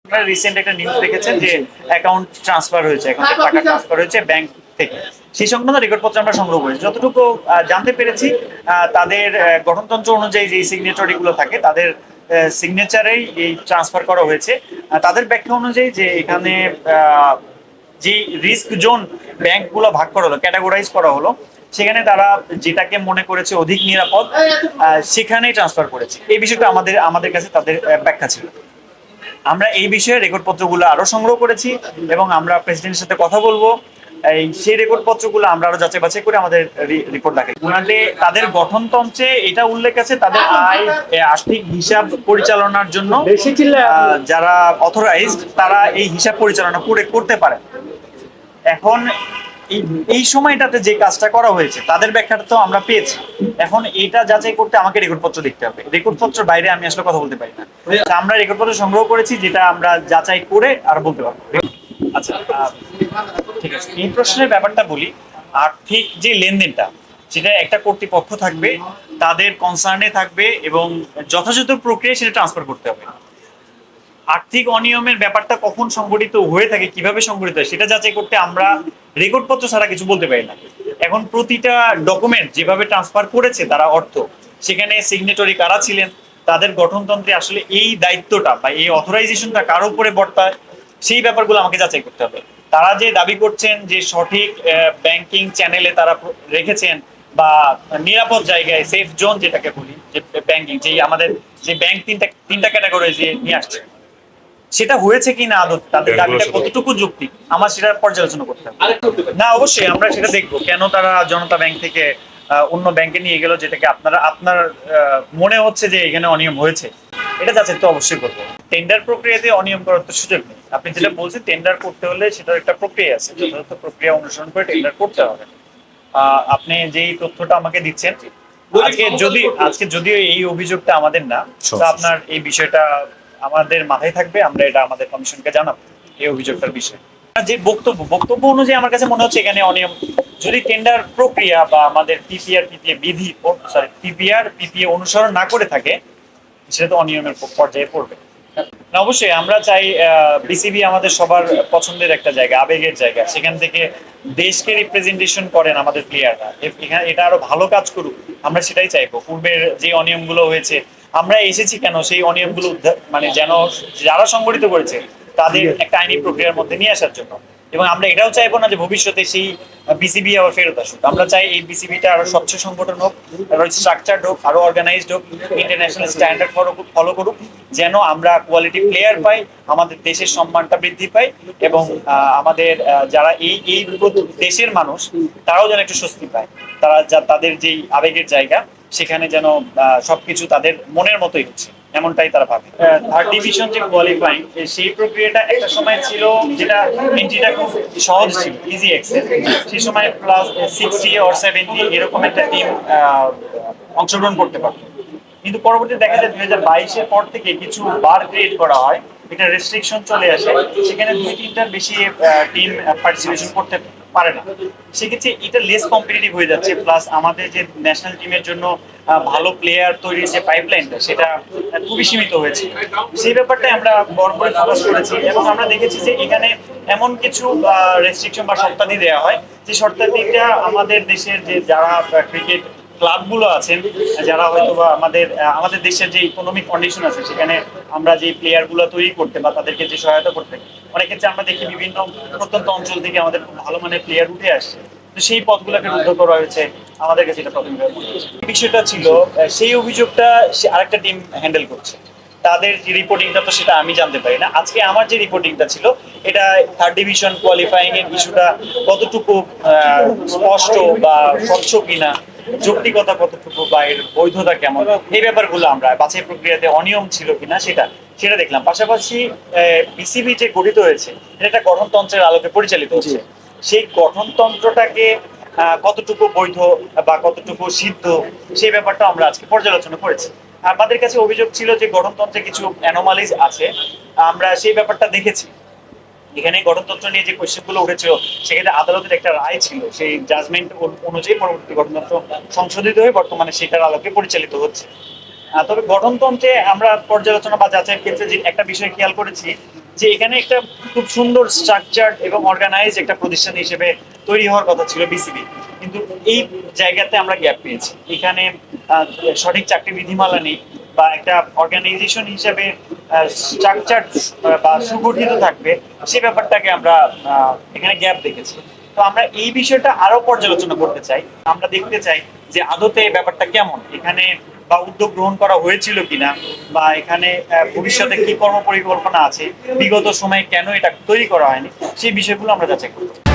আপনারা রিসেন্ট একটা নিউজ দেখেছেন যে অ্যাকাউন্ট ট্রান্সফার হয়েছে, অ্যাকাউন্টে টাকা ট্রান্সফার হয়েছে ব্যাংক থেকে। সেই সংক্রান্ত রেকর্ডপত্র আমরা সংগ্রহ করেছি। যতটুকু জানতে পেরেছি, তাদের গঠনতন্ত্র অনুযায়ী যে সিগনেটরি গুলো থাকে তাদের সিগনেচারেই এই ট্রান্সফার করা হয়েছে। তাদের ব্যাখ্যা অনুযায়ী যে এখানে যে রিস্ক জোন ব্যাংকগুলো ভাগ করা হলো, ক্যাটাগরাইজ করা হলো, সেখানে তারা যেটাকে মনে করেছে অধিক নিরাপদ সেখানেই ট্রান্সফার করেছে। এই বিষয়টা আমাদের আমাদের কাছে তাদের ব্যাখ্যা ছিল। আমরা এই বিষয়ে রেকর্ডপত্রগুলো আরো সংগ্রহ করেছি এবং আমরা প্রেসিডেন্টের সাথে কথা বলবো। এই সেই রেকর্ডপত্রগুলো আমরা আরো যাচাই বাছাই করে আমাদের রিপোর্ট দেখাই। ওনাদের তাদের গঠনতন্ত্রে এটা উল্লেখ আছে তাদের আয় আর্থিক হিসাব পরিচালনার জন্য যারা অথরাইজড তারা এই হিসাব পরিচালনা করে করতে পারে। এখন এই সময়টাতে যে কাজটা করা হয়েছে তাদের ব্যাখ্যাটা তো আমরা পেয়েছি। এখন এটা যাচাই করতে আমাকে রেকর্ডপত্র দেখতে হবে। রেকর্ডপত্র বাইরে আমি আসলে কথা বলতে পারি না। আমরা রেকর্ডপত্র সংগ্রহ করেছি, যেটা আমরা যাচাই করে আর বলতে পারবো। আচ্ছা, ঠিক আছে। এই প্রশ্নের ব্যাপারটা বলি। আর্থিক যে লেনদেনটা, সেটা একটা কর্তৃপক্ষ থাকবে, তাদের কনসার্নে থাকবে এবং যথাযথ প্রক্রিয়ায় সেটা ট্রান্সফার করতে হবে। আর্থিক অনিয়মের ব্যাপারটা কখন সংঘটিত হয়ে থাকে, কিভাবে সংঘটিত হয়, সেটা যাচাই করতে আমরা রেকর্ডপত্র ছাড়া কিছু বলতে পারি না। এখন প্রতিটা ডকুমেন্ট যেভাবে ট্রান্সফার করেছে তারা অর্থ, সেখানে সিগনেটরি কারা ছিলেন, তাদের গঠনতন্ত্রে আসলে এই দায়িত্বটা বা এই অথরাইজেশনটা কার উপরে বর্তায়, সেই ব্যাপারগুলো আমাকে যাচাই করতে হবে। তারা যে দাবি করছেন যে সঠিক ব্যাংকিং চ্যানেলে তারা রেখেছেন বা নিরাপদ জায়গায়, সেফ জোন যেটাকে বলি, যে ব্যাংকিং, যে আমাদের যে ব্যাংক তিনটা ক্যাটাগরি যে নিয়ে আসছে, সেটা হয়েছে কি না, আদত তাদের দাবিটা কতটুকু যৌক্তিক, আমার সেটা পর্যালোচনা করতে হবে। না, অবশ্যই আমরা সেটা দেখবো, কেন তারা জনতা ব্যাংক থেকে অন্য ব্যাংকে নিয়ে গেল, যেটাকে আপনার মনে হচ্ছে যে এখানে অনিয়ম হয়েছে, এটা যাচাই তো অবশ্যই করবো। টেন্ডার প্রক্রিয়াতে অনিয়ম করার তো সুযোগ নেই। আপনি যেটা বলছেন, টেন্ডার করতে হলে সেটার একটা প্রক্রিয়া আছে, যথাযথ প্রক্রিয়া অনুসরণ করে টেন্ডার করতে হবে। আপনি যেই তথ্যটা আমাকে দিচ্ছেন, আজকে যদিও এই অভিযোগটা আমাদের না, তো আপনার এই বিষয়টা আমাদের মাথায় থাকবে, আমরা এটা আমাদের কমিশনকে জানাবো এই অভিযোগটার বিষয়ে। যে বক্তব্য অনুযায়ী আমার কাছে মনে হচ্ছে এখানে অনিয়ম। যদি টেন্ডার প্রক্রিয়া বা আমাদের পিপিএ অনুসরণ না করে থাকে, সেটা তো অনিয়মের পর্যায়ে পড়বে। না, অবশ্যই আমরা চাই, বিসিবি আমাদের সবার পছন্দের একটা জায়গা, আবেগের জায়গা। সেখান থেকে দেশকে রিপ্রেজেন্টেশন করেন আমাদের প্লেয়াররা, এখানে এটা আরো ভালো কাজ করুক, আমরা সেটাই চাইবো। পূর্বের যে অনিয়মগুলো হয়েছে, আমরা এসেছি কেন সেই অনিয়মগুলো মানে যেন যারা সংগঠিত করেছে তাদের একটা আইনি প্রক্রিয়ার মধ্যে নিয়ে আসার জন্য। এবং আমরা এটাও চাইবো না যে ভবিষ্যতে সেই বিসিবি আবার ফেরত আসুক। আমরা চাই এই বিসিবিটা আরো স্বচ্ছ সংগঠন হোক, আরো স্ট্রাকচারড হোক, আরো অর্গানাইজড হোক, ইন্টারন্যাশনাল স্ট্যান্ডার্ড ফলো করুক, যেন আমরা কোয়ালিটি প্লেয়ার পাই, আমাদের দেশের সম্মানটা বৃদ্ধি পাই এবং আমাদের যারা এই দেশের মানুষ তারাও যেন একটু স্বস্তি পায়। তাদের যেই আবেগের জায়গা, সেখানে যেন সবকিছু তাদের মনের মতোই হচ্ছে, এমনটাই তারা ভাবে। থার্ড ডিভিশন যে কোয়ালিফাইং, সেই প্রক্রিয়াটা একটা সময় ছিল যেটা এন্ট্রিটা খুব সহজ ছিল, ইজি অ্যাক্সেস। সেই সময় প্লাস 60 or 70 এরকম একটা টিম অংশগ্রহণ করতে পারতো। কিন্তু পরবর্তীতে দেখা যায় 2022-এর পর থেকে কিছু বার ক্রিয়েট করা হয়, এটা রেস্ট্রিকশন চলে আসে, সেখানে 2-3টার বেশি টিম পার্টিসিপেশন করতে পারে না। সেক্ষেত্রে এটা লেস কম্পিটিটিভ হয়ে যাচ্ছে, প্লাস আমাদের যে ন্যাশনাল টিমের জন্য ভালো প্লেয়ার তৈরির যে পাইপলাইনটা, সেটা খুবই সীমিত হয়েছে। সেই ব্যাপারটাই আমরা বরাবর ফোকাস করেছি এবং আমরা দেখেছি যে এখানে এমন কিছু রেস্ট্রিকশন বা শর্তাদি দেওয়া হয়, যে শর্তাদিটা আমাদের দেশের যে যারা ক্রিকেট ক্লাবগুলো আছেন, যারা হয়তো বা আমাদের দেশের যে ইকোনমিক কন্ডিশন আছে, সেখানে আমরা যে প্লেয়ারগুলো তৈরি করতে বা তাদেরকে যে সহায়তা করতে, অনেক ক্ষেত্রে আমরা দেখি বিভিন্ন প্রত্যন্ত অঞ্চল থেকে আমাদের ভালো মানের প্লেয়ার উঠে আসছে, তো সেই পথগুলোকে রুদ্ধ করা হয়েছে। আমাদের কাছে এটা প্রাথমিকভাবে মনে হচ্ছে বিষয়টা ছিল, সেই অভিযোগটা আরেকটা টিম হ্যান্ডেল করছে। তাদের যে রিপোর্টিংটা, তো সেটা আমি জানতে পারি না। আজকে আমার যে রিপোর্টিংটা ছিল, এটা থার্ড ডিভিশন কোয়ালিফাইং এর ইস্যুটা কতটুকু স্পষ্ট বা স্বচ্ছ কিনা, যৌক্তিকতা কতটুকু বা এর বৈধতা কেমন, এই ব্যাপারগুলো আমরা বাছাই প্রক্রিয়াতে অনিয়ম ছিল কিনা সেটা দেখলাম। পাশাপাশি বিসিবি যে গঠিত হয়েছে, এটা একটা গঠনতন্ত্রের আলোকে পরিচালিত হচ্ছে। সেই গঠনতন্ত্রটাকে কতটুকু বৈধ বা কতটুকু সিদ্ধ, সেই ব্যাপারটা আমরা আজকে পর্যালোচনা করেছি। আমাদের কাছে অভিযোগ ছিল যে গঠনতন্ত্রে কিছু অ্যানোমালিজ আছে, আমরা সেই ব্যাপারটা দেখেছি। এখানে গঠনতন্ত্র নিয়ে যে কোয়েশ্চেনগুলো উঠেছিল, সেক্ষেত্রে আদালতের একটা রায় ছিল, সেই জাজমেন্ট অনুযায়ী পরবর্তী গঠনতন্ত্র সংশোধিত হয়ে বর্তমানে সেটার আলোকে পরিচালিত হচ্ছে। তবে গঠনতন্ত্রে আমরা পর্যালোচনা বা যাচাইয়ের ক্ষেত্রে যে একটা বিষয় খেয়াল করেছি, যে এখানে একটা খুব সুন্দর স্ট্রাকচার এবং অর্গানাইজ একটা প্রতিষ্ঠান হিসেবে তৈরি হওয়ার কথা ছিল বিসিবি, কিন্তু এই জায়গাতে আমরা গ্যাপ পেয়েছি। এখানে সঠিক চাকরি বিধিমালা নেই, বা একটা অর্গানাইজেশন হিসেবে স্ট্রাকচার বা সুগঠিত থাকবে সে ব্যাপারটাকে আমরা এখানে গ্যাপ দেখেছি। তো আমরা এই বিষয়টা আরো পর্যালোচনা করতে চাই। আমরা দেখতে চাই যে আদতে এই ব্যাপারটা কেমন এখানে, বা উদ্যোগ গ্রহণ করা হয়েছিল কিনা, বা এখানে ভবিষ্যতে কি কর্ম পরিকল্পনা আছে, বিগত সময়ে কেন এটা তৈরি করা হয়নি, সেই বিষয়গুলো আমরা যাচাই করতে চাই।